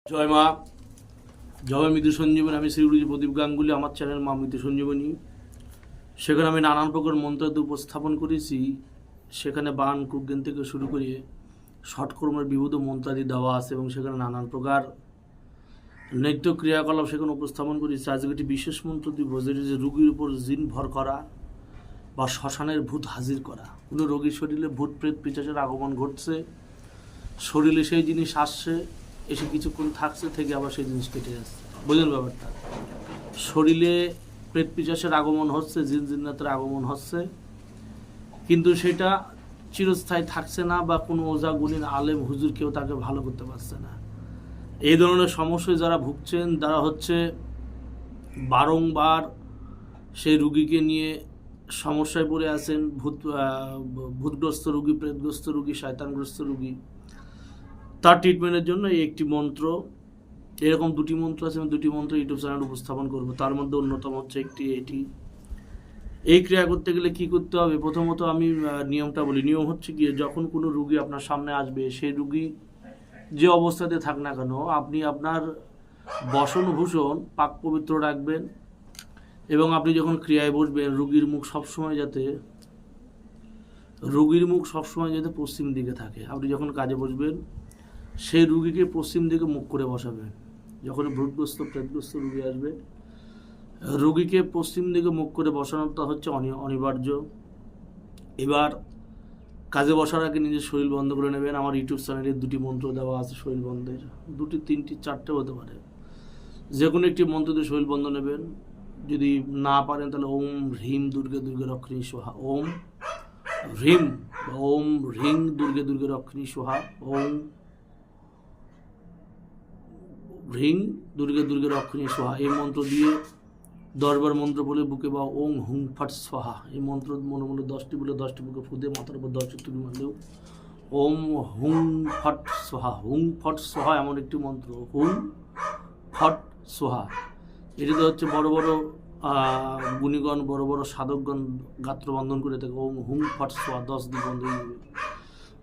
জয় মা, জয় মৃত্যু সঞ্জীবনী। আমি শ্রী প্রদীপ গাঙ্গুলি। আমার চ্যানেল মা মৃত্যু সঞ্জীবনী। সেখানে আমি নানান প্রকার মন্ত্রাদি উপস্থাপন করেছি। সেখানে বান কুজ্ঞান থেকে শুরু করে ষটকর্মের বিবিধ মন্ত্রাদি দেওয়া আছে এবং সেখানে নানান প্রকার নৃত্য ক্রিয়াকলাপ সেখানে উপস্থাপন করেছি। আজকে একটি বিশেষ মন্ত্র দিব, যেটি যে রোগীর উপর জিন ভর করা বা শ্মশানের ভূত হাজির করা। কোনো রোগীর শরীরে ভূত প্রেত পিশাচের আগমন ঘটছে, শরীরে সেই জিনিস আসছে, এসে কিছুক্ষণ থাকছে, থেকে আবার সেই জিনিস কেটে যাচ্ছে। বুঝলেন ব্যাপারটা? শরীরে প্রেত পিশাচের আগমন হচ্ছে, জিন জিন্নাতের আগমন হচ্ছে, কিন্তু সেটা চিরস্থায়ী থাকছে না, বা কোনো ওজা গুণীন আলেম হুজুর কেউ তাকে ভালো করতে পারছে না। এই ধরনের সমস্যায় যারা ভুগছেন, তারা হচ্ছে বারংবার সেই রুগীকে নিয়ে সমস্যায় পড়ে আছেন। ভূতগ্রস্ত রুগী, প্রেতগ্রস্ত রুগী, শয়তানগ্রস্ত রুগী, তার ট্রিটমেন্টের জন্য এই একটি মন্ত্র, এরকম দুটি মন্ত্র আছে। আমি দুটি মন্ত্র ইউটিউব চ্যানেল উপস্থাপন করব। তার মধ্যে অন্যতম হচ্ছে একটি এটি। এই ক্রিয়া করতে গেলে কি করতে হবে? প্রথমত আমি নিয়মটা বলি। নিয়ম হচ্ছে গিয়ে, যখন কোনো রুগী আপনার সামনে আসবে, সেই রুগী যে অবস্থাতে থাক না কেন, আপনি আপনার বসনভূষণ পাক পবিত্র রাখবেন এবং আপনি যখন ক্রিয়ায় বসবেন, রুগীর মুখ সবসময় যাতে পশ্চিম দিকে থাকে। আপনি যখন কাজে বসবেন, সেই রুগীকে পশ্চিম দিকে মুখ করে বসাবেন। যখন ভূতগ্রস্ত প্রেতগ্রস্ত রুগী আসবে, রুগীকে পশ্চিম দিকে মুখ করে বসানোটা হচ্ছে অনিবার্য। এবার কাজে বসার আগে নিজের শরীর বন্ধ করে নেবেন। আমার ইউটিউব চ্যানেলে দুটি মন্ত্র দেওয়া আছে শরীর বন্ধের, দুটি, তিনটি, চারটে হতে পারে। যে কোনো একটি মন্ত্র দিয়ে শরীর বন্ধ নেবেন। যদি না পারেন তাহলে ওম হ্রিম দুর্গে দুর্গে রক্ষিণী সোহা, ওম হ্রিম বা ওম হ্রিং দুর্গে দুর্গে রক্ষিণী সোহা, ওম হ্রিং দুর্গে দুর্গে রক্ষিণী সোহা, এই মন্ত্র দিয়ে 10বার মন্ত্র বলে বুকে, বা ওং হুং ফট সোহা, এই মন্ত্র মনে মনে 10টি বলে 10টি বুকে ফুদে মাথার উপর 10টি তুলি মারলেও ওম হুং ফট সোহা, হুং ফট সোহা এমন একটি মন্ত্র। হুং ফট সোহা, এটিতে হচ্ছে বড় বড় গুণীগণ, বড় বড় সাধকগণ গাত্রবন্ধন করে থাকে। ওম হুং ফট সোহা 10 দিন বন্ধ হয়ে যাবে।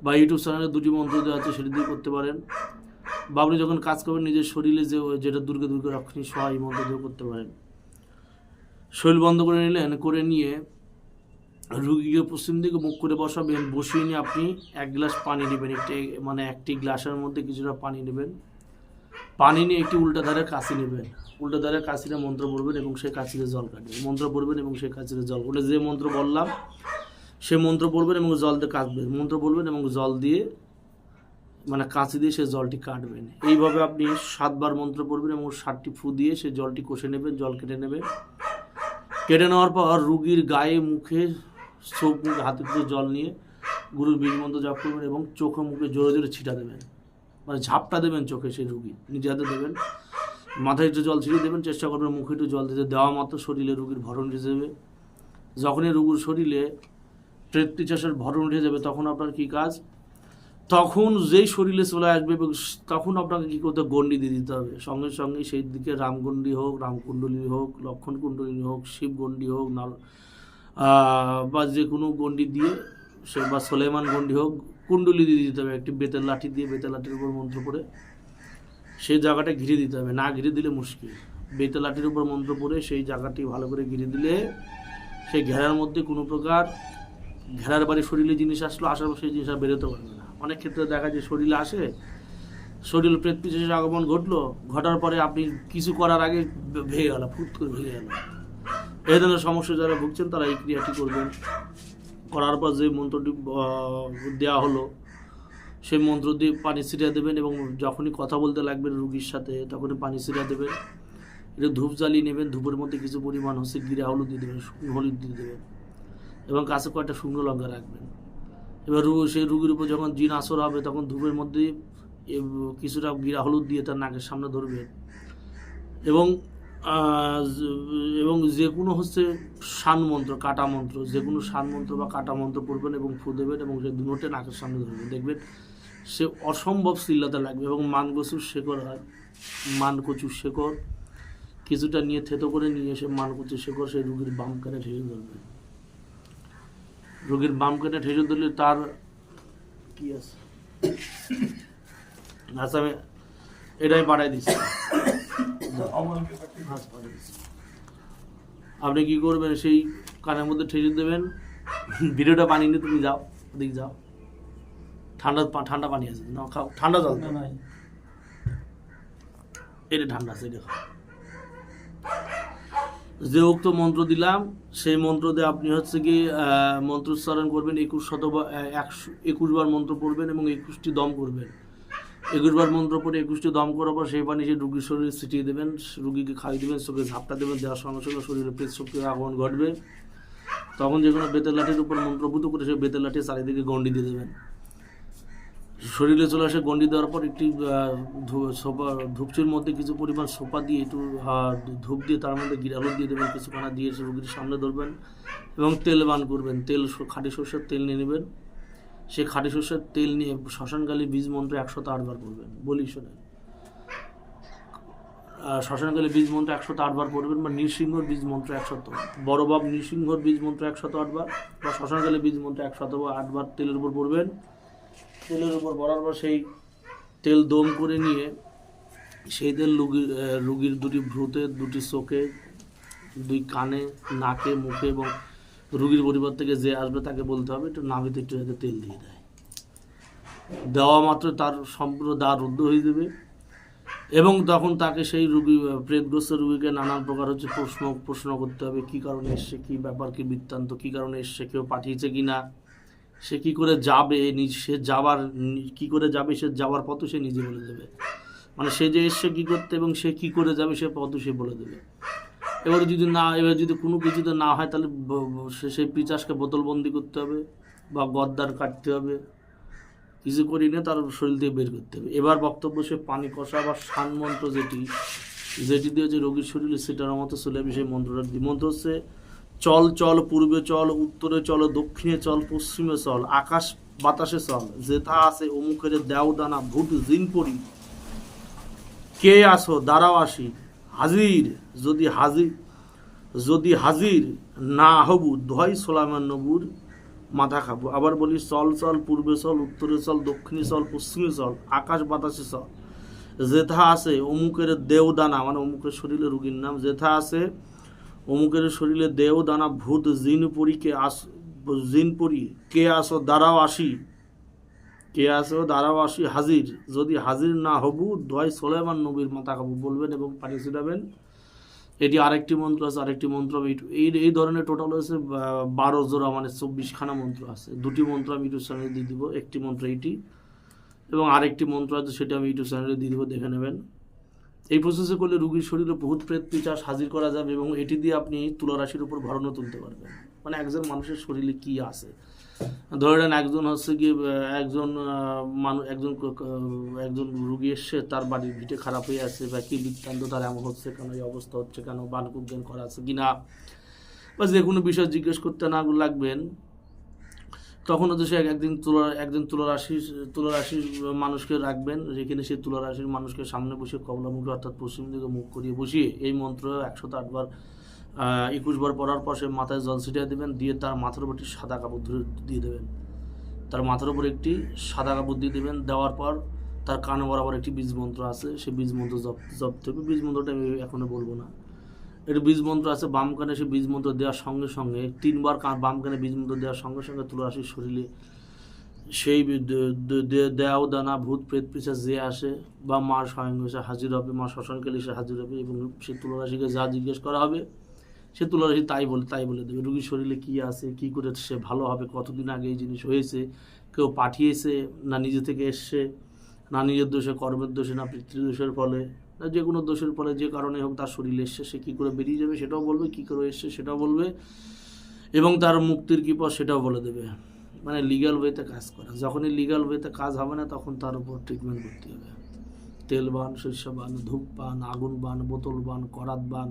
বা ইউটিউব চ্যানেলে দুটি মন্ত্র দেওয়া আছে, সেটি দিয়ে করতে পারেন। বা আপনি যখন কাজ করবেন, নিজের শরীরে যেটা দুর্গে দুর্গে রক্ষিণী সোহা, এই মন্ত্র দিয়ে করতে পারেন। শরীর বন্ধ করে নিলেন, করে নিয়ে রুগীকে পশ্চিম দিকে মুখ করে বসাবেন। বসিয়ে নিয়ে আপনি 1 গ্লাস পানি নেবেন। একটি গ্লাসের মধ্যে কিছুটা পানি নেবেন। পানি নিয়ে একটি উল্টা ধারে কাশি নেবেন। উল্টা ধারে কাশিরে মন্ত্র পড়বেন এবং সেই কাশিরে জল কাটবেন। মন্ত্র পড়বেন এবং সেই কাশিরে জল, ওটা যে মন্ত্র বললাম সে মন্ত্র পড়বেন এবং জল দিয়ে কাটবেন। মন্ত্র পড়বেন এবং জল দিয়ে, কাঁচি দিয়ে সে জলটি কাটবেন। এইভাবে আপনি 7বার মন্ত্র পড়বেন এবং 7টি ফু দিয়ে সে জলটি কষে নেবেন, জল কেটে নেবেন। কেটে নেওয়ার পর রুগীর গায়ে, মুখে, চোখ মুখে হাতে করে জল নিয়ে গুরুর বীজ মন্ত্র জপ করবেন এবং চোখে মুখে জোরে জোরে ছিটা দেবেন, ঝাপটা দেবেন চোখে। সেই রুগী নিজে হাতে দেবেন, মাথায় একটু জল ছিটিয়ে দেবেন। চেষ্টা করবেন মুখে একটু জল দিতে। দেওয়া মাত্র শরীরে রুগীর ভরণ উঠে যাবে। যখনই রুগীর শরীরে প্রেত পিশাচের ভরণ উঠে যাবে, তখন আপনার কী কাজ? তখন যেই শরীরে চলে আসবে, তখন আপনাকে কী করতে, গণ্ডি দিয়ে দিতে হবে। সঙ্গে সঙ্গে সেই দিকে রামগণ্ডি হোক, রামকুণ্ডলী হোক, লক্ষণ কুণ্ডলী হোক, শিব গণ্ডি হোক, বা যে কোনো গণ্ডি দিয়ে, সে বা সোলেমান গণ্ডি হোক, কুণ্ডলী দিয়ে দিতে হবে। একটি বেতের লাঠি দিয়ে, বেতের লাঠির উপর মন্ত্র পড়ে সেই জায়গাটা ঘিরে দিতে হবে। না ঘিরে দিলে মুশকিল। বেতের লাঠির উপর মন্ত্র পড়ে সেই জায়গাটি ভালো করে ঘিরে দিলে, সেই ঘেরার মধ্যে কোনো প্রকার ঘেরার বাড়ি শরীরে জিনিস আসলো, আসার পর সেই জিনিস আর বেরোতে পারবে না। অনেক ক্ষেত্রে দেখা যায় শরীরে আসে, শরীরে প্রেত পিশাচের আগমন ঘটার পরে আপনি কিছু করার আগে ভেঙে গেল, ফুট করে ভেঙে গেল। এই ধরনের সমস্যা যারা ভুগছেন, তারা এই ক্রিয়াটি করবেন। করার পর যে মন্ত্রটি দেওয়া হলো, সেই মন্ত্র দিয়ে পানি ছিটিয়ে দেবেন এবং যখনই কথা বলতে লাগবেন রুগীর সাথে, তখনই পানি ছিটিয়ে দেবেন। একটু ধূপ জ্বালিয়ে নেবেন। ধূপের মধ্যে কিছু পরিমাণ হচ্ছে জিরা হলুদ দিয়ে দেবেন, শুকনো হলুদ দিয়ে দেবেন এবং কাছে কয়েকটা শুকনো লঙ্কা রাখবেন। এবার সেই রুগীর উপর যখন জিন আসর হবে, তখন ধূপের মধ্যে কিছুটা জিরা হলুদ দিয়ে তার নাকের সামনে ধরবেন এবং যে কোনো হচ্ছে শান মন্ত্র, কাটা মন্ত্র, যে কোনো শান মন্ত্র বা কাটা মন্ত্র পড়বেন এবং ফু দেবেন এবং সে দুটোটে নাকের সামনে ধরবেন। দেখবেন সে অসম্ভব চিল্লাতে লাগবে। এবং মানকচুর শেকড় হয়, মানকচুর শেকড় কিছুটা নিয়ে থেতো করে নিয়ে এসে মানকচুর শেকড় সেই রুগীর বাম কানে ঠেসে ধরবেন। রোগীর বাম কানে ঠেসে ধরলে তার কি আছে, আচ্ছা আমি এটাই পাঠাই দিচ্ছি। আপনি কি করবেন, সেই কানের মধ্যে ঠেসে দেবেন, ভিডিওটা পানি নিয়ে তুমি যাও, ওদিকে যাও, ঠান্ডা পানি আছে না, খাও ঠান্ডা জল, এটা ঠান্ডা আছে, এটা খাও। যে উক্ত মন্ত্র দিলাম সেই মন্ত্র দিয়ে আপনি হচ্ছে কি মন্ত্রোচ্চারণ করবেন, 21 বার মন্ত্র পড়বেন এবং 21টি দম করবেন। 21 বার মন্ত্র পড়ে 21টি দম করার পর সেই পানি সেই রুগীর শরীরে ছিটিয়ে দেবেন, রুগীকে খাইয়ে দেবেন, চোখে ঝাপটা দেবেন, দেওয়ার সঙ্গে সঙ্গে শরীরে প্রেত শক্তির আগমন ঘটবে। তখন যে কোনো বেতের লাঠির উপর মন্ত্রভূত করে সেই বেতের লাঠি চারিদিকে গন্ডি দিয়ে দেবেন। শরীরে চলে আসে গন্ডি দেওয়ার পর একটি ধূপচির মধ্যে কিছু পরিমাণ সোপা দিয়ে একটু ধূপ দিয়ে তার মধ্যে গিরালো দিয়ে দেবেন, কিছুখানা দিয়ে এসে রুগীর সামনে ধরবেন এবং তেল পান করবেন। তেল খাঁটি সর্ষের তেল নিয়ে নেবেন, সেই খাঁটি সর্ষের তেল নিয়ে শ্মশানকালী বীজ মন্ত্র 108 বার পড়বেন। বলি শোনেন, শ্মশানকালী বীজ মন্ত্র 108 বার পড়বেন, বা নৃসিংহর বীজ মন্ত্র 108, বড় বাপ নৃসিংহর বীজ মন্ত্র 108 বার, বা শ্মশানকালী বীজ মন্ত্র 108 বার তেলের উপর পড়বেন। তেলের উপর পড়ার পর সেই তেল দম করে নিয়ে সেই তেল রুগীর দুটি ভ্রুতে, দুটি চোখে, দুই কানে, নাকে, মুখে এবং রুগীর পরিবার থেকে যে আসবে তাকে বলতে হবে একটু নাভিতে একটু যাতে তেল দিয়ে দেয়। দেওয়া মাত্র তার সম্পূর্ণ দ্বার রুদ্ধ হয়ে যাবে এবং তখন তাকে সেই রুগী, প্রেতগ্রস্ত রুগীকে নানান প্রকার হচ্ছে প্রশ্ন করতে হবে, কী কারণে এসছে, কী ব্যাপার, কী বৃত্তান্ত, কী কারণে এসছে, কেউ পাঠিয়েছে কি না, সে কী করে যাবে, সে যাওয়ার কী করে যাবে, সে যাওয়ার পথ সে নিজে বলে দেবে। মানে সে যে এসছে কী করতে এবং সে কী করে যাবে সে পথ সে বলে দেবে। এবার যদি কোনো কিছুতে না হয় তাহলে সেই পিচাসকে বোতলবন্দি করতে হবে বা গদ্দার কাটতে হবে, কিছু করি না তার শরীর থেকে বের করতে হবে। এবার বক্তব্য সে পানি কষা বা শান মন্ত্র যেটি দিয়ে যে রোগীর শরীরে সেটার মতো চলে যাবে সেই মন্ত্রটা দিই। মন্ত্র হচ্ছে চল চল, পূর্বে চল, উত্তরে চল, দক্ষিণে চল, পশ্চিমে চল, আকাশ বাতাসে চল, যেথা আছে অমুকের দেও দানা ভূত জিন পড়ি, কে আসো দাঁড়াও আসি, হাজির যদি হাজির না হবু দোহাই সোলাইমান নবুর মাথা খাবো। আবার বলি চল চল, পূর্বে চল, উত্তরে চল, দক্ষিণে চল, পশ্চিমে চল, আকাশ বাতাসে চল, যেথা আছে অমুকের দেওদানা, মানে অমুকের শরীরে রুগীর নাম, যেথা আছে অমুকের শরীরে দেওদানা ভূত জিন পরি, কে আসো দাঁড়াও আসি, হাজির, যদি হাজির না হবু দোহাই সোলাইমান নবীর মাথা খাবো বলবেন এবং পানি ছিটাবেন। এটি আরেকটি মন্ত্র আছে, আরেকটি মন্ত্র আমি এই ধরনের টোটাল হয়েছে 12 জোড়া, মানে 24খানা মন্ত্র আছে। দুটি মন্ত্র আমি ইউটিউব চ্যানেলে দিয়ে দিব, একটি মন্ত্র এইটি এবং আরেকটি মন্ত্র আছে সেটা আমি ইউটিউব চ্যানেলে দিয়ে দিব, দেখে নেবেন। এই প্রসেসে করলে রুগীর শরীরে বহুত প্রেত পিশাচ হাজির করা যাবে এবং এটি দিয়ে আপনি তুলা রাশির উপর ভরণও তুলতে পারবেন। মানে একজন মানুষের শরীরে কি আছে, ধরে নেন একজন হচ্ছে কি একজন রুগী এসছে, তার বাড়ির ভিটে খারাপ হয়ে আছে বা কি বৃত্তান্ত, তার এমন হচ্ছে কেন, এই অবস্থা হচ্ছে কেন, বানকুজ্ঞান করা আছে কিনা, বা যে কোনো বিষয় জিজ্ঞেস করতে না লাগবেন, তখন হচ্ছে সে একদিন তুলারাশির মানুষকে রাখবেন, যেখানে সেই তুলারাশির মানুষকে সামনে বসে কমলামুখী অর্থাৎ পশ্চিম দিকে মুখ করিয়ে বসিয়ে এই মন্ত্র 108 বার 21 বার পড়ার পর সে মাথায় জল ছিটিয়ে দেবেন, দিয়ে তার মাথার উপর একটি সাদা কাপড় দিয়ে দেবেন, তার মাথার উপর একটি সাদা কাপড় দিয়ে দেবেন। দেওয়ার পর তার কানে বরাবর একটি বীজ মন্ত্র আছে, সেই বীজ মন্ত্র জপতে হবে। বীজ মন্ত্রটা আমি এখনো বলবো না, এর বীজ মন্ত্র আছে বাম কানে। সেই বীজ মন্ত্র দেওয়ার সঙ্গে সঙ্গে 3 বার বাম কানে বীজ মন্ত্র দেওয়ার সঙ্গে সঙ্গে তুলারাশির শরীরে সেই দেও দানা ভূত প্রেত পিশাচ যে আসে বা মা স্বয়ং এসে হাজির হবে, মা শ্মশানকালী এসে হাজির হবে এবং সেই তুলারাশিকে যা জিজ্ঞেস করা হবে সে তুলারাশি তাই বলে দেবে। রুগীর শরীরে কী আছে, কী করে সে ভালো হবে, কতদিন আগে এই জিনিস হয়েছে, কেউ পাঠিয়েছে না নিজে থেকে এসছে, না নিজের দোষে, কর্মের দোষে, না পিতৃদোষের ফলে, না যে কোনো দোষের ফলে, যে কারণে হোক তার শরীরে এসছে, সে কী করে বেরিয়ে যাবে সেটাও বলবে, কী করে এসছে সেটাও বলবে এবং তার মুক্তির কী পথ সেটাও বলে দেবে। মানে লিগ্যাল ওয়েতে কাজ করা। যখনই লিগ্যাল ওয়েতে কাজ হবে না তখন তার উপর ট্রিটমেন্ট করতে হবে। তেল বান, শস্য বান, ধূপ বান, আগুন বান, বোতল বান, করাত বান,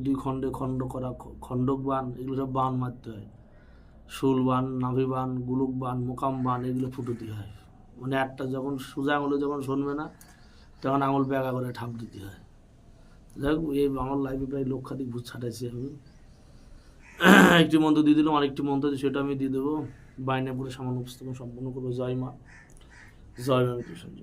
দুই খণ্ডে খণ্ডক বান, এগুলো সব বান মারতে হয়। শুল বান, নাভি বান, গুলুক বান, মোকাম বান, এগুলো ফুটুতে হয়। মানে একটা যখন সোজা আঙুলে যখন শুনবে না তখন আঙুল ব্যাগা করে ঠাপ দিতে হয়। যাই হোক, এই আমার লাইফে প্রায় লক্ষাধিক ভূত ছাটাইছি আমি। একটি মন্ত্র দিয়ে দিলাম, আরেকটি মন্ত্র সেটা আমি দিয়ে দেবো। বাইনাপুরে সামান্য উপস্থাপন সম্পন্ন করবো। জয় মা, জয় মা কৃষ্ণ।